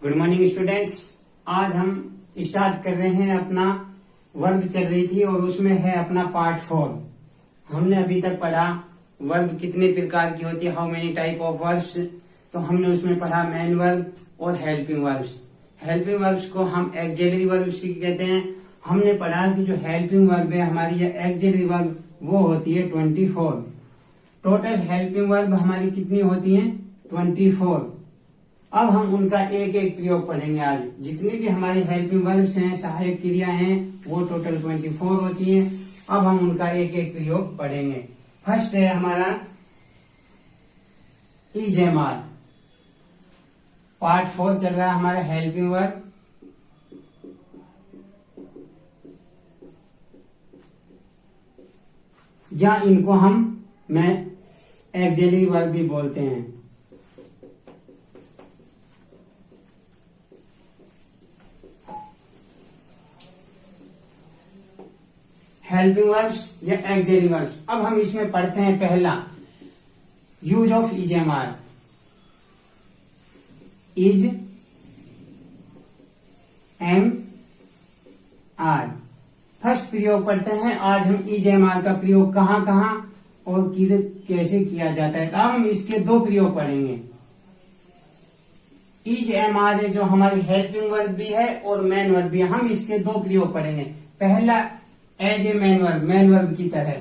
Good morning students. आज हम start कर रहे हैं अपना वर्ब चल रही थी और उसमें है अपना पार्ट 4। हमने अभी तक पढ़ा वर्ब कितने प्रकार की होती है, how many type of verbs. तो हमने उसमें पढ़ा मेन वर्ब और हेल्पिंग वर्ब्स। हेल्पिंग वर्ब्स को हम एक्सिलरी वर्ब्स कहते हैं। हमने पढ़ा कि जो हेल्पिंग वर्ब है हमारी या एक्सिलरी वर्ब वो होती है 24। टोटल हेल्पिंग वर्ब हमारी कितनी होती है 24। अब हम उनका एक एक प्रयोग पढ़ेंगे। आज जितनी भी हमारी हेल्पिंग वर्ब्स हैं, सहायक क्रिया हैं, वो टोटल 24 होती हैं। अब हम उनका एक एक प्रयोग पढ़ेंगे। फर्स्ट है हमारा इजेमार। पार्ट 4 चल रहा है हमारा हेल्पिंग वर्ब। या इनको मैं एक्सिलरी वर्ब भी बोलते हैं। हेल्पिंग वर्ब्स या एक्सिलरी वर्ब्स। अब हम इसमें पढ़ते हैं पहला use of is am are. Is am are first प्रयोग पढ़ते हैं। आज हम इजेमार का प्रयोग कहां कहां और कैसे किया जाता है। तो हम इसके दो प्रयोग पढ़ेंगे। इज एम आर है जो हमारी हेल्पिंग वर्ब भी है और मेन वर्ब भी है। हम इसके दो प्रयोग पढ़ेंगे। पहला एज ए मेन वर्ब की तरह।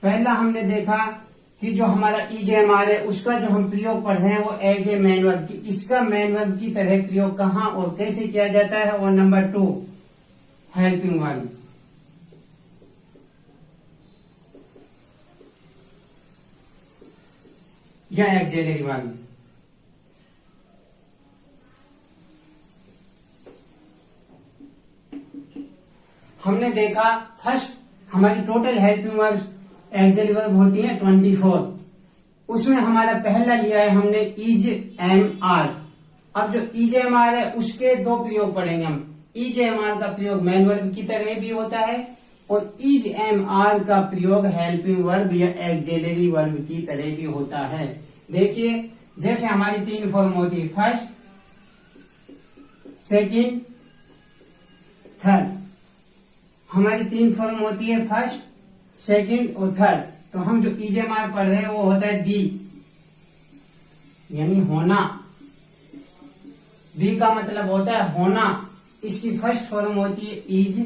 पहला हमने देखा कि जो हमारा इज एम आर है उसका जो हम प्रयोग पढ़ रहे हैं वो एज ए मेन वर्ब की। इसका मेन वर्ब की तरह प्रयोग कहां और कैसे किया जाता है। और नंबर 2 हेल्पिंग वर्ब। या एक्सिलरी वर्ब। हमने देखा फर्स्ट हमारी total helping verb axillary verb होती है 24। उसमें हमारा पहला लिया है हमने इज एम आर। अब जो इज एम आर है उसके दो प्रयोग पढ़ेंगे हम। इज एम आर का प्रयोग मेन वर्ब की तरह भी होता है और इज एम आर का प्रयोग हेल्पिंग वर्ब या एक्सिलरी वर्ब की तरह भी होता है। देखिए जैसे हमारी 3 फॉर्म होती है, फर्स्ट, सेकंड, थर्ड। हमारी 3 फॉर्म होती है, फर्स्ट, सेकंड और थर्ड। तो हम जो इजेमार पढ़ रहे हैं वो होता है बी, यानी होना। बी का मतलब होता है होना। इसकी फर्स्ट फॉर्म होती है is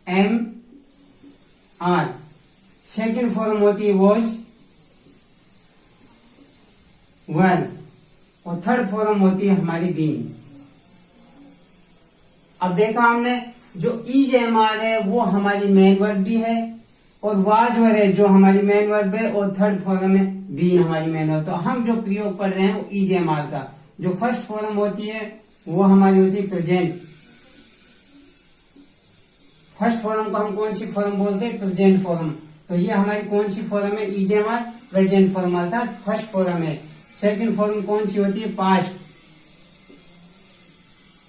am are. Second form होती है वॉज, वर। और थर्ड फॉर्म होती है हमारी बीन। अब देखा हमने जो इज एम आर है वो हमारी मेन वर्ब भी है और वाज वर है जो हमारी मेन वर्ब है और थर्ड फॉर्म में बीन हमारी मेन वर्ब। तो हम जो प्रयोग पढ़ रहे हैं वो इज एम आर का जो फर्स्ट फॉर्म होती है वो हमारी होती है प्रेजेंट। फर्स्ट फॉर्म को हम कौन सी फॉर्म बोलते हैं, प्रेजेंट फॉर्म। तो ये हमारी कौन सी फॉर्म है, is am are present form अर्थात फर्स्ट फॉर्म है। सेकंड फॉर्म कौन सी होती है, पास्ट।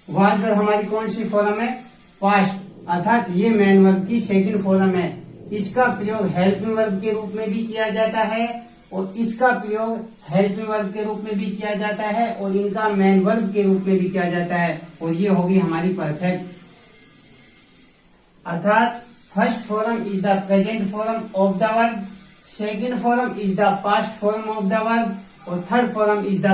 वाज वर हमारी कौन सी फॉर्म है, पास्ट, अर्थात ये मेन वर्ब की सेकंड फॉर्म है। इसका प्रयोग हेल्पिंग वर्ब के रूप में भी किया जाता है और इसका प्रयोग हेल्पिंग वर्ब के रूप में भी किया जाता है और इनका मेन वर्ब के रूप में भी किया जाता है। और ये होगी हमारी परफेक्ट। अर्थात first form is the present form of the verb, second form is the past form of the verb और third form is the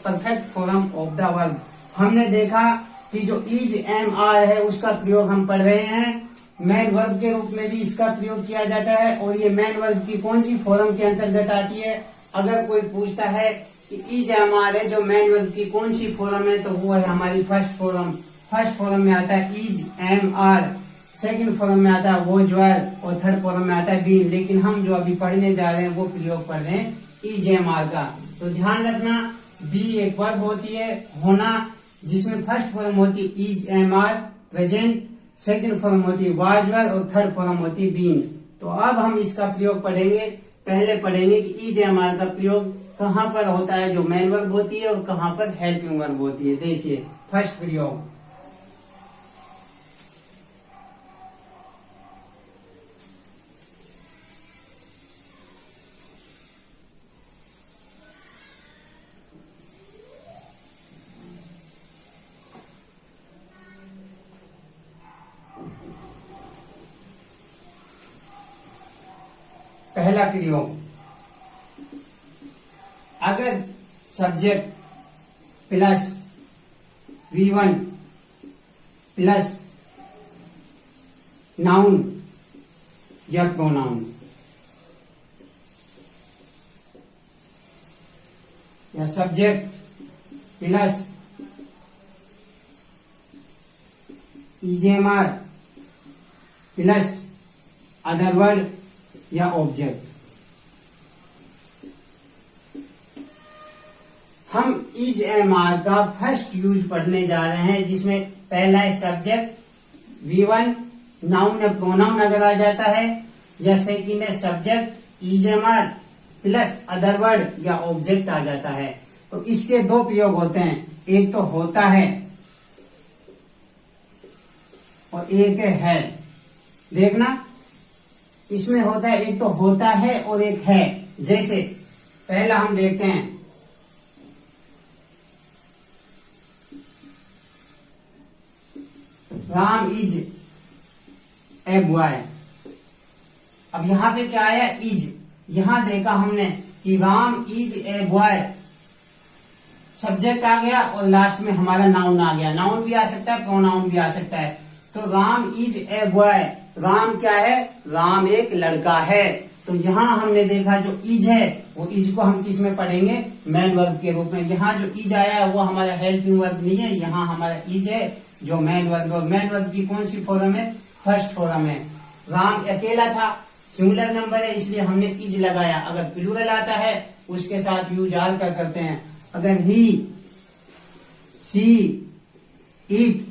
perfect form of the verb. हमने देखा कि जो इज एम आर है उसका प्रयोग हम पढ़ रहे हैं मेन वर्ब के रूप में भी इसका प्रयोग किया जाता है। और ये मेन वर्ब की कौन सी फॉर्म के अंतर्गत आती है। अगर कोई पूछता है कि इज एम आर है जो मेन वर्ब की कौन सी फॉर्म है तो वो है हमारी फर्स्ट फॉर्म। फर्स्ट फॉर्म में आता है is am are, second form में आता है वॉज वर और थर्ड फॉर्म में आता है बीन। लेकिन हम जो अभी पढ़ने जा रहे हैं वो प्रयोग पढ़ रहे हैं इज एम आर का। तो ध्यान रखना बी एक वर्ब होती है होना जिसमें फर्स्ट फॉर्म होती है is am are present, second form होती है वाज वर और थर्ड फॉर्म होती है बीन। तो अब हम इसका प्रयोग पढ़ेंगे। पहले पढ़ेंगे कि इज एम आर का प्रयोग कहां पर होता है जो मेन वर्ब होती है और कहां पर हेल्पिंग वर्ब होती है। देखिए फर्स्ट प्रयोग, पहला प्रयोग, अगर subject plus V1 plus noun या प्रोनाउन या subject plus EJMR plus other word या ऑब्जेक्ट, हम EJMR का फर्स्ट यूज पढ़ने जा रहे हैं, जिसमें पहला है सब्जेक्ट V1 नाउन या प्रोनाउन अगर आ जाता है, या सेकंड है subject EJMR plus other word या ऑब्जेक्ट आ जाता है। तो इसके दो प्रयोग होते हैं, एक तो होता है और एक है। देखना, इसमें होता है, एक तो होता है और एक है। जैसे पहला हम देखते हैं, राम इज ए बॉय। अब यहां पे क्या आया, इज। यहां देखा हमने कि Ram is a boy, subject आ गया और लास्ट में हमारा नाउन आ गया। नाउन भी आ सकता है, प्रोनाउन भी आ सकता है। तो Ram is a boy, Ram क्या है, राम एक लड़का है। तो यहाँ हमने देखा जो इज है, वो इज को हम किस में पढ़ेंगे, मैन वर्ब के रूप में। यहाँ जो इज आया है वो हमारा हेल्पिंग वर्ब नहीं है, यहाँ हमारा इज है जो मैन वर्ब। और मैन वर्ब की कौन सी फॉर्म है, फर्स्ट फॉर्म है। राम अकेला था, सिंगुलर नंबर है, इसलिए हमने इज लगाया। अगर प्लूरल आता है उसके साथ यूज आर का करते हैं। अगर ही, सी, इट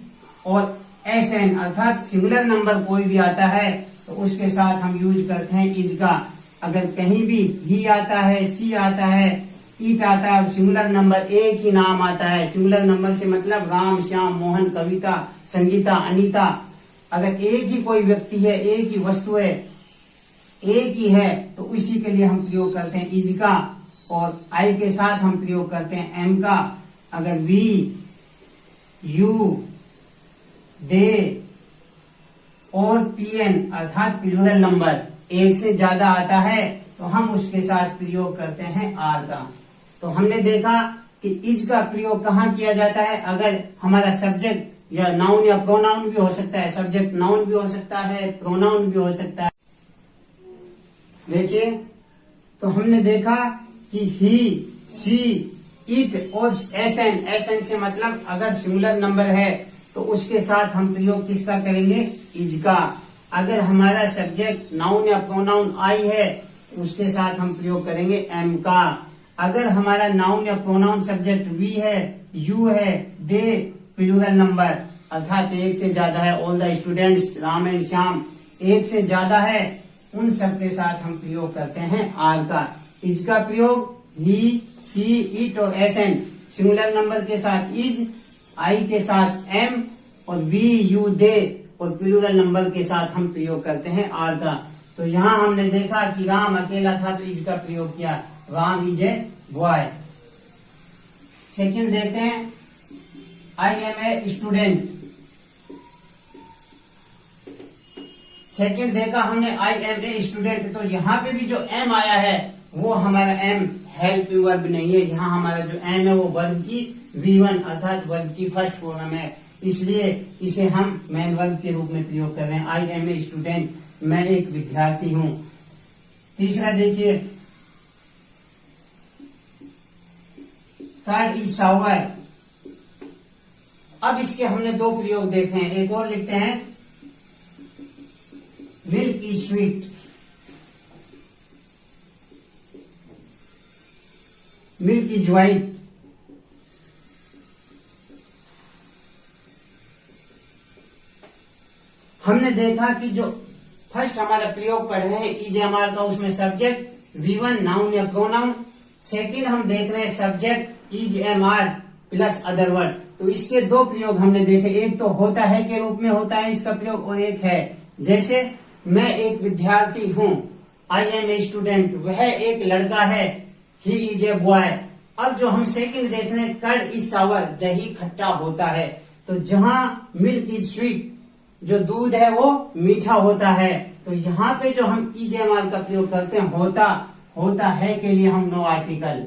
और एसएन अर्थात सिंगुलर नंबर कोई भी आता है तो उसके साथ हम यूज करते हैं इज का। अगर कहीं भी ही आता है, सी आता है, इट आता है और सिंगुलर नंबर एक ही नाम आता है, सिंगुलर नंबर से मतलब राम, श्याम, मोहन, कविता, संगीता, अनीता, अगर एक ही कोई व्यक्ति है, एक ही वस्तु है, एक ही है, तो उसी के लिए हम प्रयोग करते हैं इज का। और आई के साथ हम प्रयोग करते हैं एम का। अगर वी, यू, दे और पीएन अर्थात प्लूरल नंबर एक से ज्यादा आता है तो हम उसके साथ प्रयोग करते हैं आर का। तो हमने देखा कि इज का प्रयोग कहाँ किया जाता है, अगर हमारा सब्जेक्ट या नाउन या प्रोनाउन भी हो सकता है, सब्जेक्ट नाउन भी हो सकता है, प्रोनाउन भी हो सकता है। देखिए, तो हमने देखा कि ही, सी, इट और एसएन, एसएन से मतलब अगर सिंगुलर नंबर है तो उसके साथ हम प्रयोग किसका करेंगे, इज का। अगर हमारा सब्जेक्ट नाउन या प्रोनाउन आई है तो उसके साथ हम प्रयोग करेंगे एम का। अगर हमारा नाउन या प्रोनाउन सब्जेक्ट वी है, यू है, दे प्लूरल नंबर अर्थात एक से ज्यादा है, all the students, Ram and Shyam एक से ज्यादा है, उन सब के साथ हम प्रयोग करते हैं आर का। इज का प्रयोग ही, सी, इट और एसएन, सिंगुलर नंबर के साथ इज, आई के साथ एम और वी, यू, दे और प्लूरल नंबर के साथ हम प्रयोग करते हैं आर का। तो यहाँ हमने देखा कि राम अकेला था तो इज का प्रयोग किया, Ram is a boy. Second देखते हैं, I am a student. Second देखा हमने आई एम ए स्टूडेंट, तो यहाँ पे भी जो एम आया है वो हमारा एम हेल्पिंग वर्ब नहीं है, यहाँ हमारा जो एम है वो वर्ब की V1 अर्थात वर्ब की फर्स्ट फॉर्म है, इसलिए इसे हम मैन वर्ब के रूप में प्रयोग कर रहे हैं। आई एम ए स्टूडेंट, मैं एक विद्यार्थी हूं। तीसरा देखिए, कार्ड इज सावर। अब इसके हमने दो प्रयोग देखे हैं, एक और लिखते हैं, milk is sweet, milk is white, हमने देखा कि जो फर्स्ट हमारा प्रयोग पढ़ रहे हैं EJMR का, उसमें सब्जेक्ट V1 नाउन या प्रोनाउन, सेकंड हम देख रहे हैं subject EJMR plus other word. तो इसके दो प्रयोग हमने देखे, एक तो होता है के रूप में होता है इसका प्रयोग और एक है। जैसे मैं एक विद्यार्थी हूं, आई एम ए स्टूडेंट, वह एक लड़का है, ही इज ए बॉय। अब जो हम सेकंड देख रहे हैं, कर्ड इज सावर, दही खट्टा होता है। तो जहां मिल्क इज स्वीट, जो दूध है वो मीठा होता है, तो यहाँ पे जो हम इजेएमआर का प्रयोग करते हैं होता है के लिए हम नो आर्टिकल,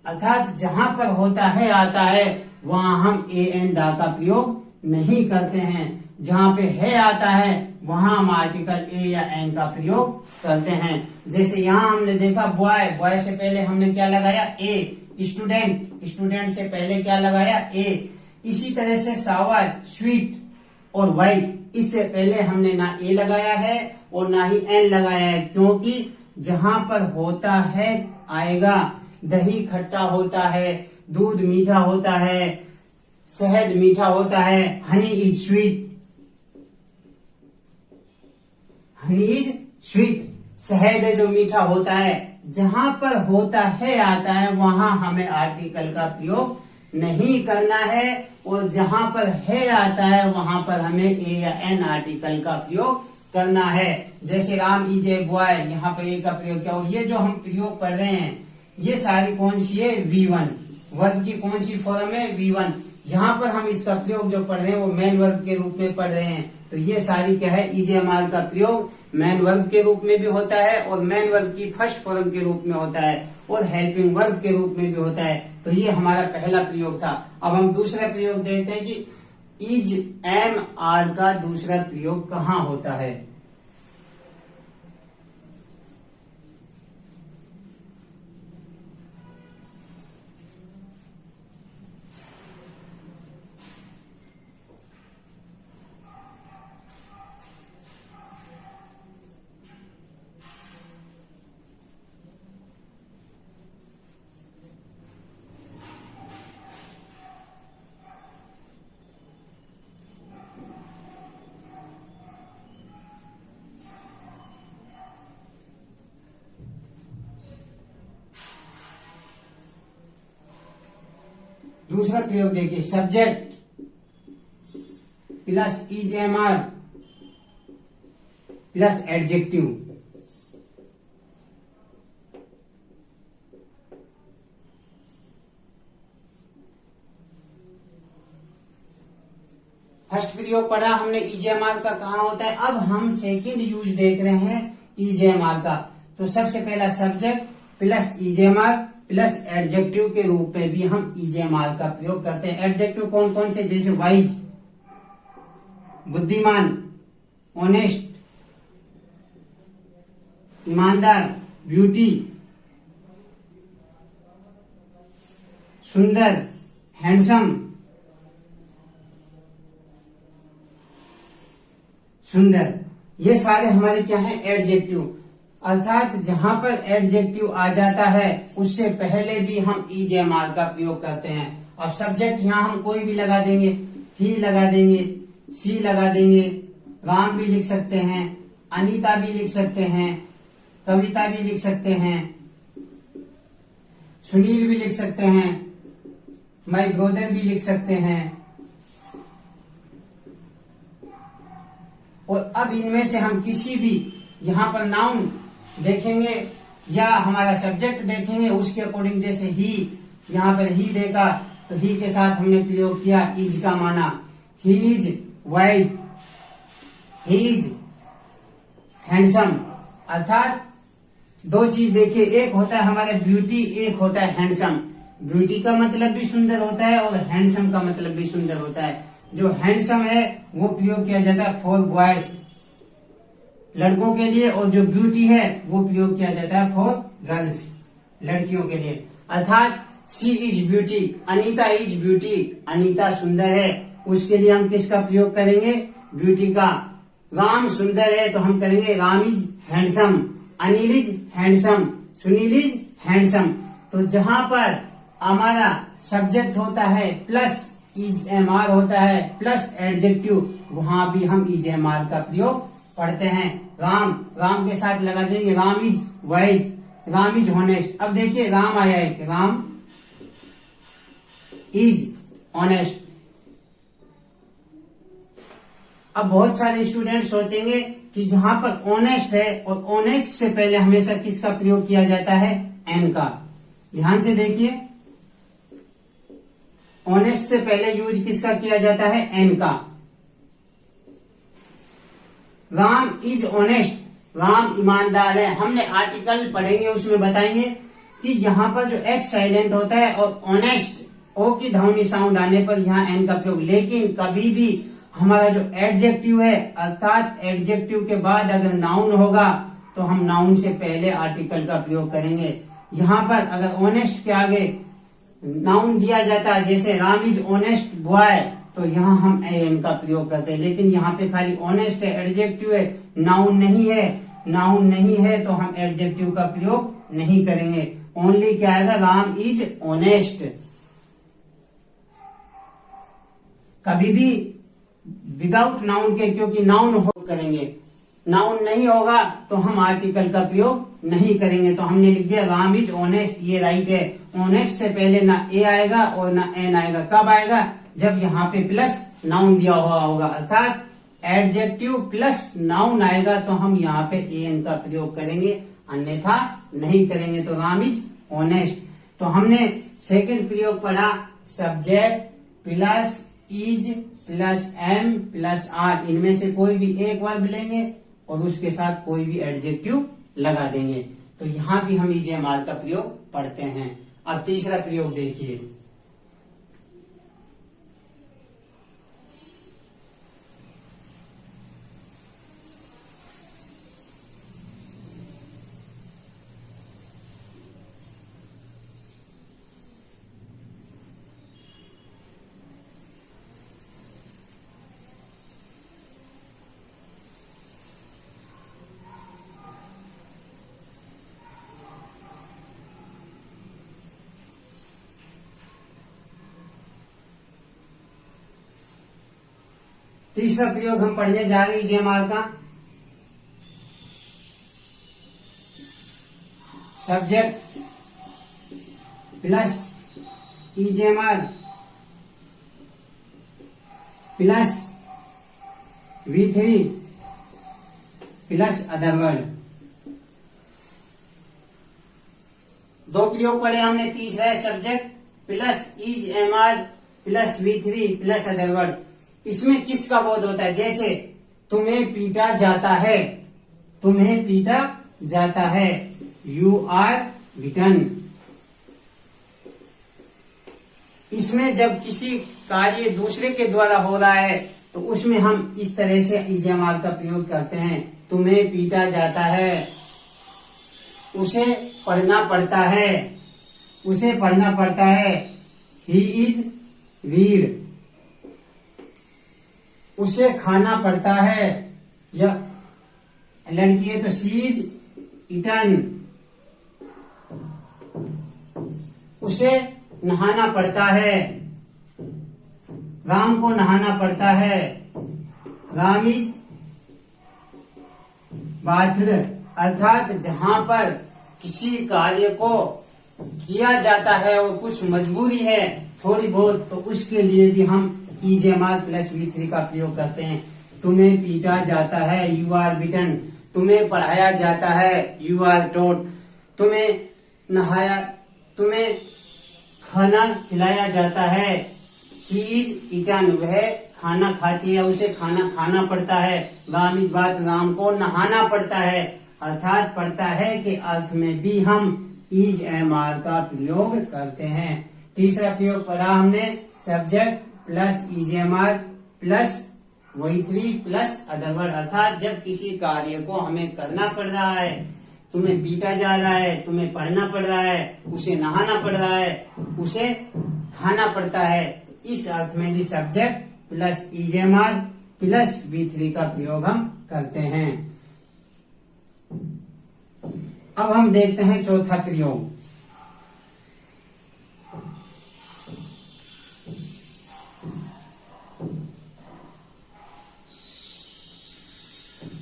अर्थात जहां पर होता है आता है वहां हम ए एन दा का प्रयोग नहीं करते हैं। जहां पे है आता है वहां हम आर्टिकल ए या एन का प्रयोग करते हैं। जैसे यहाँ हमने देखा बॉय से पहले हमने क्या लगाया ए, स्टूडेंट से पहले क्या लगाया ए। इसी तरह से सावर, स्वीट और वाइट, इससे पहले हमने ना ए लगाया है और ना ही एन लगाया है, क्योंकि जहां पर होता है आएगा। दही खट्टा होता है, दूध मीठा होता है, शहद मीठा होता है, हनी इज स्वीट, शहद है जो मीठा होता है। जहां पर होता है आता है वहां हमें आर्टिकल का प्रयोग नहीं करना है, और जहां पर है आता है वहां पर हमें ए या एन आर्टिकल का प्रयोग करना है। जैसे राम इज ए बॉय, यहाँ पर ए का प्रयोग किया। और ये जो हम प्रयोग पढ़ रहे हैं ये सारी कौन सी है, V1, वर्ब की कौन सी फॉर्म है, V1। यहाँ पर हम इसका प्रयोग जो पढ़ रहे हैं वो मेन वर्ब के रूप में पढ़ रहे हैं। तो ये सारी क्या है, इजेएमआर का प्रयोग मेन वर्ब के रूप में भी होता है और मेन वर्ब की फर्स्ट फॉर्म के रूप में होता है और हेल्पिंग वर्ब के रूप में भी होता है। तो ये हमारा पहला प्रयोग था। अब हम दूसरा प्रयोग देखते हैं कि इजेएमआर का दूसरा प्रयोग कहाँ होता है। दूसरा प्रयोग देखिए, subject plus is am are plus adjective. First प्रयोग पढ़ा हमने इजेएमआर का, कहाँ होता है। अब हम सेकंड यूज देख रहे हैं इजेएमआर का। तो सबसे पहला subject plus is am are plus adjective के रूप में भी हम इजेएमआर का प्रयोग करते हैं। एडजेक्टिव कौन कौन से, जैसे वाइज, बुद्धिमान, ऑनेस्ट, ईमानदार, ब्यूटी, सुंदर, हैंडसम, सुंदर, ये सारे हमारे क्या हैं, एडजेक्टिव। अर्थात जहां पर एडजेक्टिव आ जाता है उससे पहले भी हम इजेएमआर का प्रयोग करते हैं। अब सब्जेक्ट यहाँ हम कोई भी लगा देंगे, ही लगा देंगे, सी लगा देंगे, राम भी लिख सकते हैं, अनीता भी लिख सकते हैं, कविता भी लिख सकते हैं, सुनील भी लिख सकते हैं, माय ब्रदर भी लिख सकते हैं। और अब इनमें से हम किसी भी यहाँ पर नाउन देखेंगे या हमारा सब्जेक्ट देखेंगे, उसके अकॉर्डिंग, जैसे ही, यहाँ पर ही देखा तो ही के साथ हमने प्रयोग किया इज का माना, he is white, he is handsome. अर्थात दो चीज देखिए, एक होता है हमारा ब्यूटी, एक होता है हैंडसम। ब्यूटी का मतलब भी सुंदर होता है और हैंडसम का मतलब भी सुंदर होता है। जो हैंडसम है वो प्रयोग किया जाता है फॉर बॉयज, लड़कों के लिए, और जो ब्यूटी है वो प्रयोग किया जाता है फॉर गर्ल्स, लड़कियों के लिए। अर्थात she is beauty, Anita is beauty, Anita सुंदर है, उसके लिए हम किसका प्रयोग करेंगे, ब्यूटी का। राम सुंदर है तो हम करेंगे Ram is handsome, Anil is handsome, Sunil is handsome. तो जहां पर हमारा सब्जेक्ट होता है प्लस इजेएमआर होता है प्लस एडजेक्टिव, वहां भी हम इजेएमआर का प्रयोग पढ़ते हैं। राम के साथ लगा देंगे Ram is wise, Ram is honest. अब देखिए राम आया है, राम इज ऑनेस्ट। अब बहुत सारे स्टूडेंट सोचेंगे कि जहां पर ऑनेस्ट है और ऑनेस्ट से पहले हमेशा किसका प्रयोग किया जाता है, एन का। ध्यान से देखिए, ऑनेस्ट से पहले यूज किसका किया जाता है, एन का। राम इज ऑनेस्ट, राम ईमानदार है। हमने आर्टिकल पढ़ेंगे उसमें बताएंगे कि यहाँ पर जो एच साइलेंट होता है और ऑनेस्ट ओ की ध्वनि साउंड आने पर यहाँ एन का प्रयोग। लेकिन कभी भी हमारा जो एडजेक्टिव है अर्थात एडजेक्टिव के बाद अगर नाउन होगा तो हम नाउन से पहले आर्टिकल का प्रयोग करेंगे। यहाँ पर अगर ऑनेस्ट के आगे नाउन दिया जाता है जैसे राम इज ऑनेस्ट बॉय तो यहाँ हम एन का प्रयोग करते हैं। लेकिन यहाँ पे खाली ऑनेस्ट है, एडजेक्टिव है, नाउन नहीं है। नाउन नहीं है तो हम एडजेक्टिव का प्रयोग नहीं करेंगे। ओनली क्या आएगा, राम इज ऑनेस्ट। कभी भी विदाउट नाउन के, क्योंकि नाउन हो करेंगे, नाउन नहीं होगा तो हम आर्टिकल का प्रयोग नहीं करेंगे। तो हमने लिख दिया राम इज ऑनेस्ट, ये राइट है। ऑनेस्ट से पहले ना ए आएगा और ना एन आएगा। कब आएगा, जब यहाँ पे प्लस नाउन दिया हुआ होगा, अर्थात एडजेक्टिव प्लस नाउन आएगा तो हम यहाँ पे एन का प्रयोग करेंगे, अन्यथा नहीं करेंगे। तो राम इज ऑनेस्ट। तो हमने सेकंड प्रयोग पढ़ा, subject plus is plus am plus are, इनमें से कोई भी एक वर्ब लेंगे और उसके साथ कोई भी एडजेक्टिव लगा देंगे। तो यहाँ भी हम इज एम आर का प्रयोग पढ़ते हैं। अब तीसरा प्रयोग देखिए, तीसरा प्रयोग हम पढ़ने जा रहे हैं इजेएमआर का। Subject plus is am are plus V3 plus other word. दो प्रयोग पढ़े हमने, तीसरा है subject plus is am are plus V3 plus other word. इसमें किसका बोध होता है, जैसे तुम्हें पीटा जाता है, तुम्हें पीटा जाता है, यू आर बिटन। इसमें जब किसी कार्य दूसरे के द्वारा हो रहा है तो उसमें हम इस तरह से इजेएमआर का प्रयोग करते हैं। तुम्हें पीटा जाता है, उसे पढ़ना पड़ता है, उसे पढ़ना पड़ता है, ही इज रीड। उसे खाना पड़ता है, या लड़की है तो शी इज ईटन। उसे नहाना पड़ता है, राम को नहाना पड़ता है, राम इज बाथड। अर्थात जहां पर किसी कार्य को किया जाता है और कुछ मजबूरी है थोड़ी बहुत, तो उसके लिए भी हम इजेएमआर प्लस V3 का प्रयोग करते हैं। तुम्हें पीटा जाता है, यू आर बिटन। तुम्हें पढ़ाया जाता है, यू आर टॉट। तुम्हें नहाया, तुम्हें खाना खिलाया जाता है, शी इज ईटन। वह खाना खाती है, उसे खाना खाना पड़ता है। राम इज बात, राम को नहाना पड़ता है। अर्थात पड़ता है के अर्थ में भी हम इजेएमआर का प्रयोग करते हैं। तीसरा प्रयोग पढ़ा हमने, subject plus is am are plus V3 plus other word. अर्थात जब किसी कार्य को हमें करना पड़ रहा है, तुम्हें पीटा जा रहा है, तुम्हें पढ़ना पड़ रहा है, उसे नहाना पड़ रहा है, उसे खाना पड़ता है, इस अर्थ में भी subject plus is am are plus V3 का प्रयोग हम करते हैं। अब हम देखते हैं चौथा प्रयोग।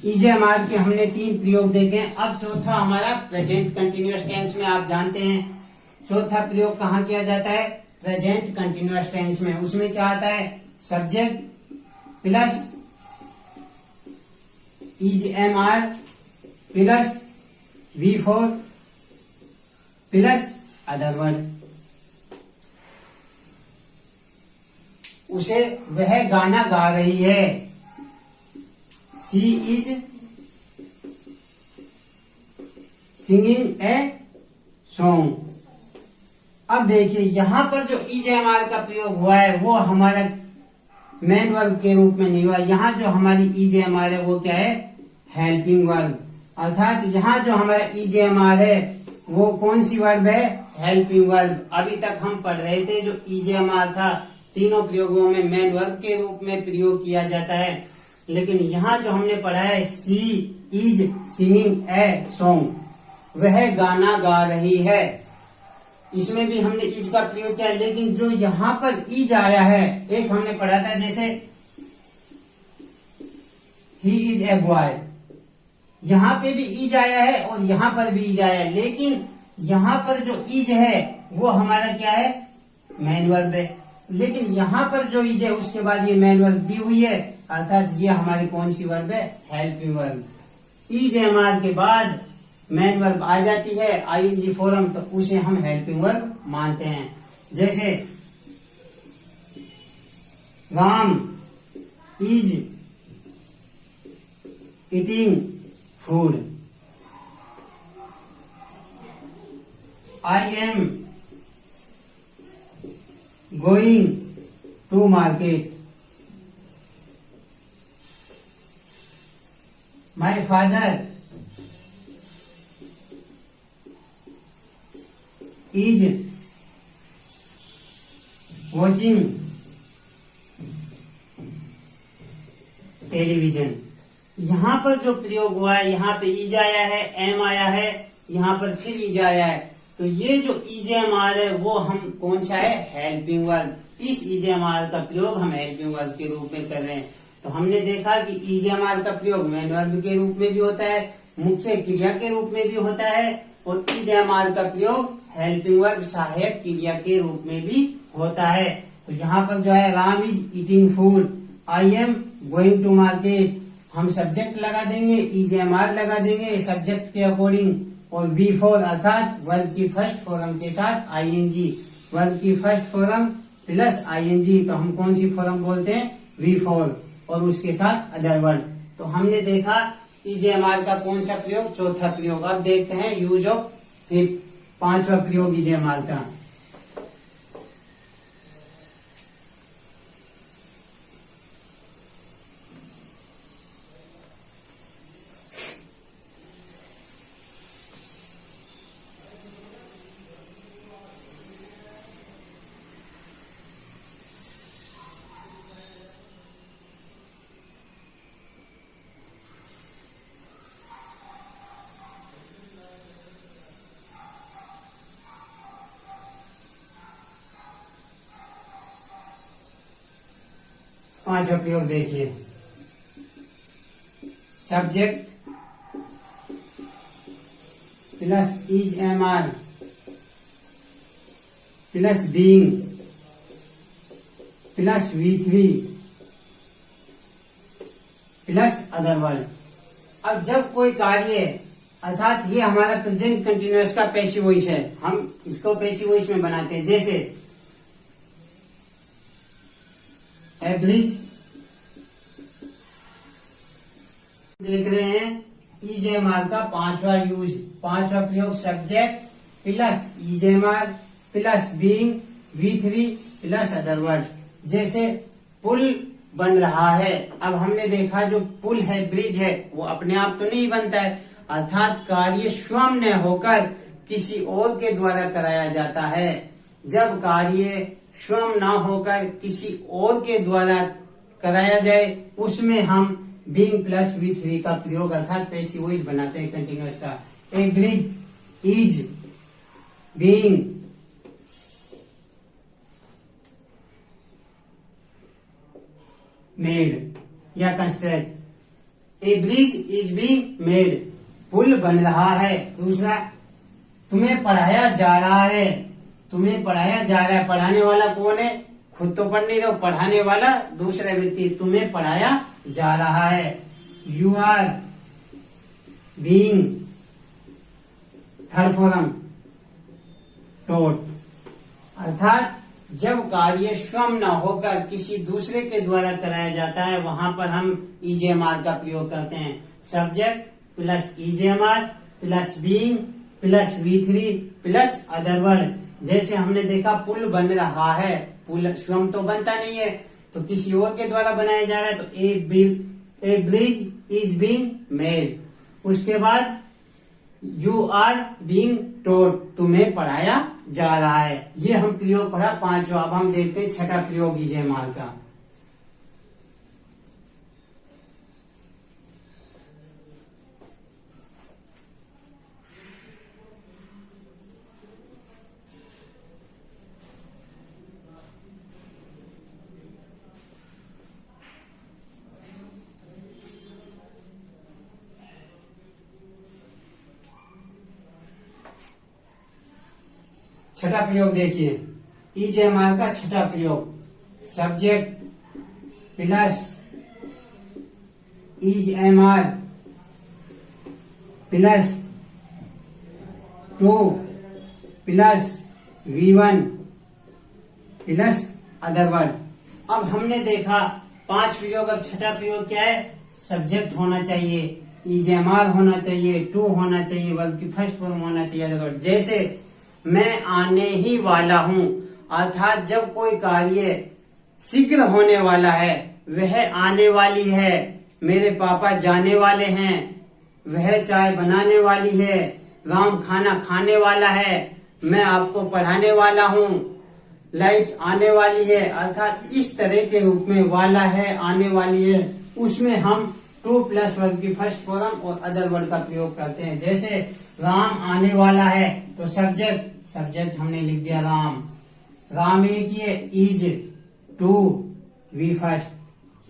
इजेएमआर के हमने 3 प्रयोग देखे। अब चौथा हमारा प्रेजेंट कंटिन्यूअस टेंस में। आप जानते हैं चौथा प्रयोग कहाँ किया जाता है, प्रेजेंट कंटिन्यूअस टेंस में। उसमें क्या आता है, subject plus is am are plus V4 plus other word. उसे, वह गाना गा रही है, she is singing a song. अब देखिए यहां पर जो इज एम आर का प्रयोग हुआ है वो हमारा मेन वर्ब के रूप में नहीं हुआ। यहाँ जो हमारी इज एम आर है वो क्या है, हेल्पिंग वर्ब। अर्थात यहाँ जो हमारा इज एम आर है वो कौन सी वर्ब है, हेल्पिंग वर्ब। अभी तक हम पढ़ रहे थे जो इज एम आर था तीनों प्रयोगों में मेन वर्ब के रूप में प्रयोग किया जाता है, लेकिन यहाँ जो हमने पढ़ा है she is singing a song, वह गाना गा रही है, इसमें भी हमने इज का प्रयोग किया। लेकिन जो यहाँ पर इज आया है, एक हमने पढ़ा था जैसे ही इज ए बॉय, यहाँ पे भी इज आया है और यहाँ पर भी इज आया है, लेकिन यहाँ पर जो इज है वो हमारा क्या है, मेन वर्ब है। लेकिन यहाँ पर जो इज है उसके बाद ये मेन वर्ब दी हुई है, अर्थात ये हमारी कौन सी वर्ब है, helping verb. Is am are के बाद मेन वर्ब आ जाती है आईएनजी फॉर्म, तो उसे हम हेल्पिंग वर्ब मानते हैं। जैसे Ram is eating food, I am going to market, my father is watching television. यहाँ पर जो प्रयोग हुआ है, यहाँ पे इज आया है, एम आया है, यहाँ पर फिर इज आया है, तो ये जो इज एम आर है वो हम कौन सा है, हेल्पिंग वर्ब। इस इज एम आर का प्रयोग हम हेल्पिंग वर्ब के रूप में कर रहे हैं। तो हमने देखा कि इज एम आर का प्रयोग मेन वर्ब के रूप में भी होता है, मुख्य क्रिया के रूप में भी होता है, और इज एम आर का प्रयोग हेल्पिंग वर्ब सहायक क्रिया के रूप में भी होता है। तो यहाँ पर जो है Ram is eating food, I am going to market, हम सब्जेक्ट लगा देंगे, इज एम आर लगा देंगे सब्जेक्ट के अकॉर्डिंग, और वी फोर अर्थात वर्ब की फर्स्ट फॉर्म के साथ आईएनजी, वर्ब की फर्स्ट फॉर्म प्लस आईएनजी, तो हम कौन सी फॉर्म बोलते हैं, वी फोर, और उसके साथ अदर वर्ड। तो हमने देखा इज एम आर का कौन सा प्रयोग, चौथा प्रयोग। अब देखते हैं यूज ऑफ फिफ्थ, पांचवा प्रयोग इज एम आर का। पांचवा प्रयोग देखिए, subject plus is am are plus being plus V3 plus other word. अब जब कोई कार्य, अर्थात ये हमारा प्रेजेंट कंटिन्यूअस का पैसिव वॉइस है, हम इसको पैसिव वॉइस में बनाते हैं। जैसे एवरेज देख रहे हैं, इज एम आर का पांचवा यूज, पांचवा प्रयोग, subject plus is am are plus being V3 plus other word. जैसे पुल बन रहा है, अब हमने देखा जो पुल है, ब्रिज है, वो अपने आप तो नहीं बनता है, अर्थात कार्य स्वयं न होकर किसी और के द्वारा कराया जाता है। जब कार्य स्वयं ना होकर किसी और के द्वारा कराया जाए, उसमें हम बीइंग प्लस V3 का प्रयोग अर्थात पैसिव वॉइस बनाते हैं कंटिन्यूअस का। एक ब्रिज इज बीइंग मेड या construct, a bridge is being made, पुल बन रहा है। दूसरा, तुम्हें पढ़ाया जा रहा है, तुम्हें पढ़ाया जा रहा है, पढ़ाने वाला कौन है, खुद तो पढ़ नहीं रहे, पढ़ाने वाला दूसरा व्यक्ति, तुम्हें पढ़ाया जा रहा है। You are being, third form टोट, अर्थात जब कार्य स्वयं न होकर किसी दूसरे के द्वारा कराया जाता है वहां पर हम ईजेएमआर का प्रयोग करते हैं। Subject plus is am are plus being plus V3 plus other word. जैसे हमने देखा पुल बन रहा है, पुल स्वयं तो बनता नहीं है, तो किसी और के द्वारा बनाया जा रहा है, तो ए ब्रिज इज बीइंग मेड। उसके बाद यू आर बीइंग टोट, तुम्हें पढ़ाया जा रहा है। ये हम प्रयोग पढ़ा पांचों। अब हम देखते हैं छठा प्रयोग ईजेएमआर का। छठा प्रयोग देखिए, ईजेएमआर का छठा प्रयोग। Subject plus is am are plus 2 plus V1 plus other word. अब हमने देखा 5 प्रयोग। अब छठा प्रयोग क्या है? सब्जेक्ट होना चाहिए, ईजेएमआर होना चाहिए, 2 होना चाहिए, वर्ब की फर्स्ट फॉर्म होना चाहिए, अदर वर्ड। जैसे मैं आने ही वाला हूं, अर्थात जब कोई कार्य शीघ्र होने वाला है, वह आने वाली है। मेरे पापा जाने वाले हैं, वह चाय बनाने वाली है। राम खाना खाने वाला है, मैं आपको पढ़ाने वाला हूं। लाइट आने वाली है, अर्थात इस तरह के रूप में वाला है, आने वाली है, उसमें हम 2 प्लस वर्ब की फर्स्ट फॉर्म और अदर वर्ड का प्रयोग करते हैं। जैसे राम आने वाला है, तो सब्जेक्ट हमने लिख दिया राम एक ये is 2 V first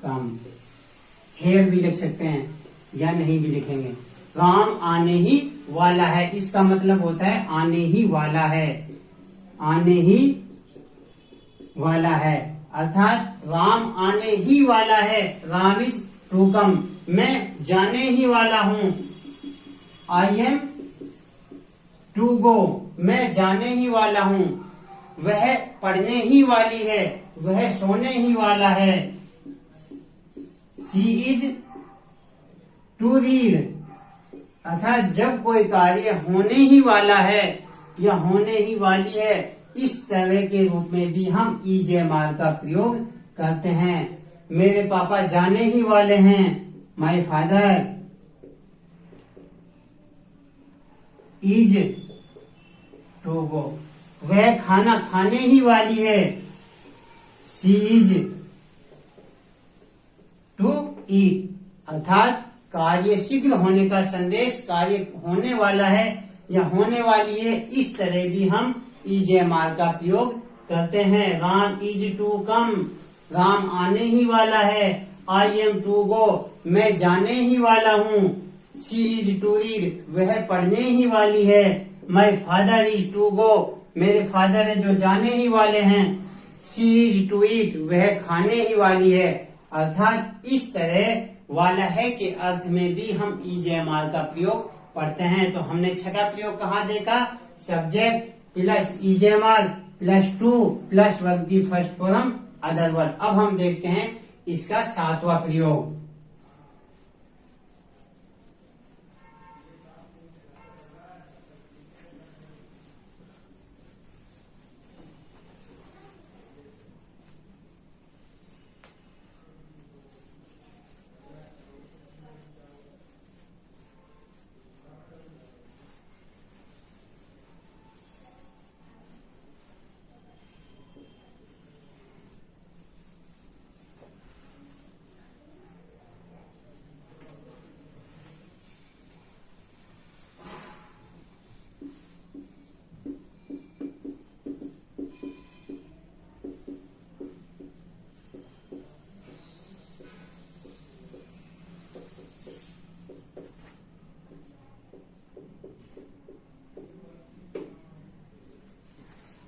come. Here भी लिख सकते हैं या नहीं भी लिखेंगे। राम आने ही वाला है, इसका मतलब होता है आने ही वाला है, आने ही वाला है, अर्थात राम आने ही वाला है। राम इज टू कम, मैं जाने ही वाला हूं। आई एम टू गो, मैं जाने ही वाला हूं। वह पढ़ने ही वाली है, वह सोने ही वाला है। शी इज टू रीड, अर्थात जब कोई कार्य होने ही वाला है या होने ही वाली है, इस तरह के रूप में भी हम ईजेएमआर का प्रयोग करते हैं। मेरे पापा जाने ही वाले हैं, my father is to go. वह खाना खाने ही वाली है, शी इज टू ईट, अर्थात कार्य शीघ्र होने का संदेश, कार्य होने वाला है या होने वाली है, इस तरह भी हम ईजेएमआर का प्रयोग करते हैं। राम इज टू कम, राम आने ही वाला है। आई एम टू गो, मैं जाने ही वाला हूँ। शी इज टू रीड, वह पढ़ने ही वाली है। My father is to go, मेरे फादर है जो जाने ही वाले हैं। शी इज टू ईट, वह खाने ही वाली है, अर्थात इस तरह वाला है के अर्थ में भी हम ईजेएमआर का प्रयोग पढ़ते हैं। तो हमने छठा प्रयोग कहाँ देखा? Subject plus is am are plus 2 plus verb की फर्स्ट फॉर्म अदर वर्ड। अब हम देखते हैं इसका 7वां प्रयोग।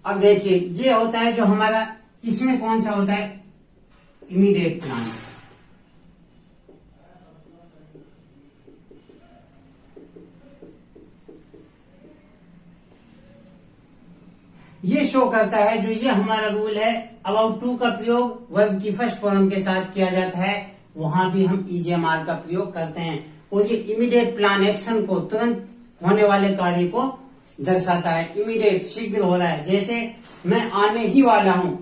अब देखिए, ये होता है जो हमारा, इसमें कौन सा होता है? Immediate plan. ये शो करता है, जो ये हमारा रूल है, अबाउट टू का प्रयोग वर्ब की फर्स्ट फॉर्म के साथ किया जाता है, वहां भी हम EJMR का प्रयोग करते हैं। और ये इमीडिएट प्लान एक्शन को, तुरंत होने वाले कार्य को दर्शाता है। इमीडिएट, शीघ्र हो रहा है। जैसे मैं आने ही वाला हूं,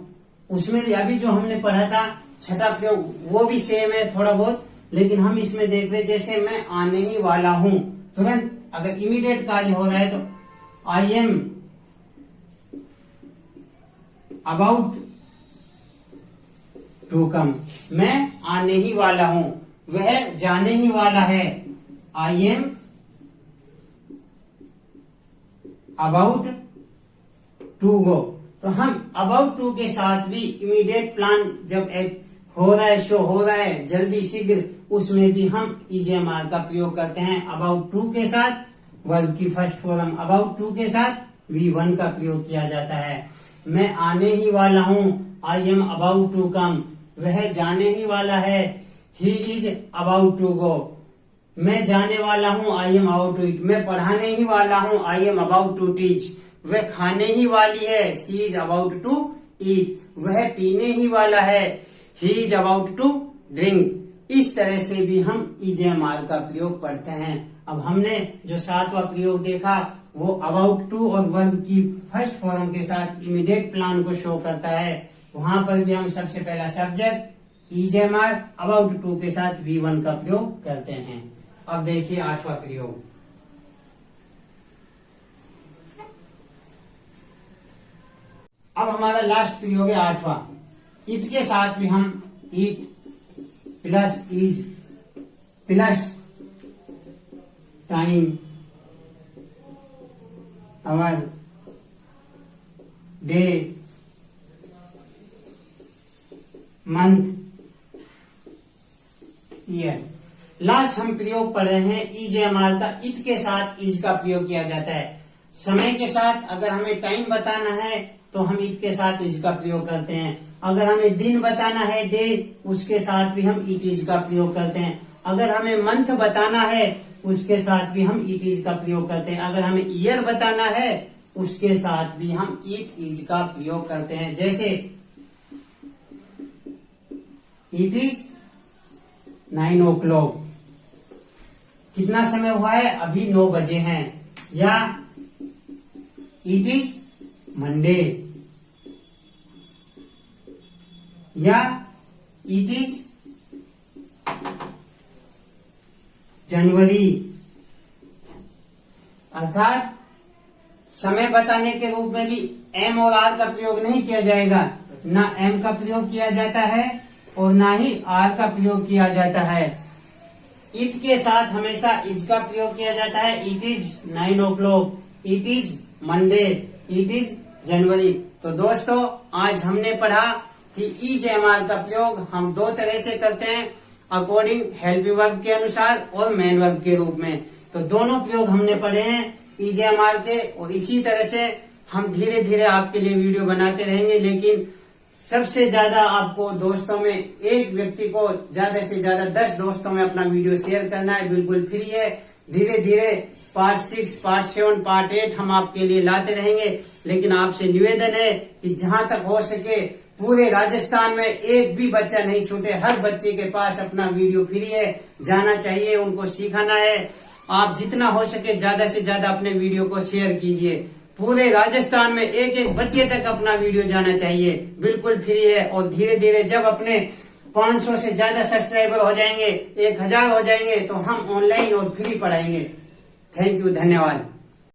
उसमें भी अभी जो हमने पढ़ा था छठा प्रयोग, वो भी सेम है थोड़ा बहुत, लेकिन हम इसमें देख रहे जैसे मैं आने ही वाला हूं, तुरंत अगर इमीडिएट कार्य हो रहा है तो I am about to come, मैं आने ही वाला हूं, वह जाने ही वाला है, I am about to go. तो हम अबाउट टू के साथ भी इमीडिएट प्लान जब एक हो रहा है, शो हो रहा है, जल्दी शीघ्र, उसमें भी हम EJMR का प्रयोग करते हैं। अबाउट टू के साथ वर्ब की फर्स्ट फॉर्म अबाउट टू के साथ V1 का प्रयोग किया जाता है। मैं आने ही वाला हूं, I am about to come, वह जाने ही वाला है, he is about to go. मैं जाने वाला हूं, I am about to eat, मैं पढ़ाने ही वाला हूं, I am about to teach, वह खाने ही वाली है, she is about to eat, वह पीने ही वाला है, he is about to drink. इस तरह से भी हम EJMR का प्रयोग पढ़ते हैं। अब हमने जो सातवां प्रयोग देखा वो अबाउट टू और वर्ब की फर्स्ट फॉर्म के साथ इमीडिएट प्लान को शो करता है। वहां पर भी हम सबसे पहला सब्जेक्ट EJMR अबाउट टू के साथ V1 का प्रयोग करते हैं। अब देखिए आठवां प्रयोग। अब हमारा लास्ट प्रयोग है आठवां। इट के साथ भी हम it plus is plus time hour day month year. Last हम प्रयोग पढ़ रहे हैं EJMR का। इट के साथ इज का प्रयोग किया जाता है। समय के साथ अगर हमें टाइम बताना है तो हम इट के साथ इज का प्रयोग करते हैं। अगर हमें दिन बताना है डे, उसके साथ भी हम इट इज का प्रयोग करते हैं। अगर हमें मंथ बताना है उसके साथ भी हम इट इज का प्रयोग करते हैं। अगर हमें ईयर बताना है उसके साथ भी हम इट इज का प्रयोग करते हैं। जैसे इट इज 9 o'clock, कितना समय हुआ है, अभी 9 बजे हैं। या इट इज मंडे, या इट इज जनवरी। अर्थात समय बताने के रूप में भी एम और आर का प्रयोग नहीं किया जाएगा। ना एम का प्रयोग किया जाता है और ना ही आर का प्रयोग किया जाता है। इट के साथ हमेशा इज का प्रयोग किया जाता है। It is 9 o'clock, it is Monday, it is जनवरी। तो दोस्तों आज हमने पढ़ा कि EJMR का प्रयोग हम दो तरह से करते हैं, अकॉर्डिंग हेल्पिंग वर्ब के अनुसार और मेन वर्ब के रूप में। तो दोनों प्रयोग हमने पढ़े हैं EJMR के, और इसी तरह से हम धीरे धीरे आपके लिए वीडियो बनाते रहेंगे। लेकिन सबसे ज्यादा आपको दोस्तों में, एक व्यक्ति को ज्यादा से ज्यादा 10 दोस्तों में अपना वीडियो शेयर करना है, बिल्कुल फ्री है। धीरे धीरे पार्ट 6, पार्ट 7, पार्ट 8 हम आपके लिए लाते रहेंगे। लेकिन आपसे निवेदन है कि जहां तक हो सके पूरे राजस्थान में एक भी बच्चा नहीं छूटे। हर बच्चे के पास अपना वीडियो फ्री है, जाना चाहिए, उनको सिखाना है। आप जितना हो सके ज्यादा से ज्यादा अपने वीडियो को शेयर कीजिए। पूरे राजस्थान में एक एक बच्चे तक अपना वीडियो जाना चाहिए, बिल्कुल फ्री है। और धीरे धीरे जब अपने 500 से ज्यादा सब्सक्राइबर हो जाएंगे, 1000 हो जाएंगे, तो हम ऑनलाइन और फ्री पढ़ाएंगे। थैंक यू, धन्यवाद।